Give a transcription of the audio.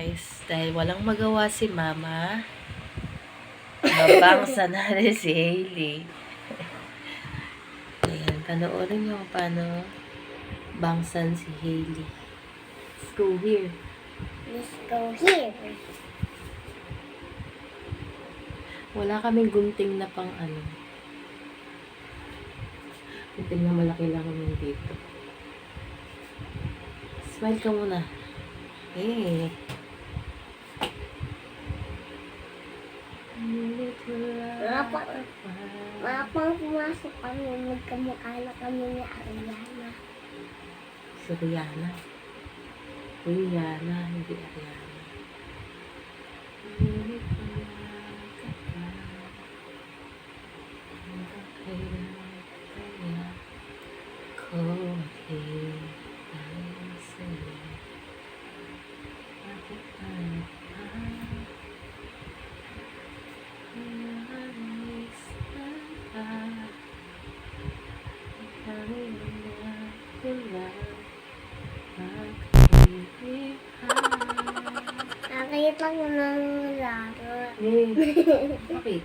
guys, dahil walang magawa si mama, mabangsa na rin si Hailey. Ayan, panoorin nyo kung paano bangsan si Hailey. Let's go here. Let's go here. Wala kaming gunting na pang ano. Gunting na malaki lang naman dito. Smile ka muna. Eh. Mapang pumasok kami, magkamukha na kami ni Ariana. Si Rihanna. Rihanna, hindi Ariana. Nakita ko ng laro. Bakit?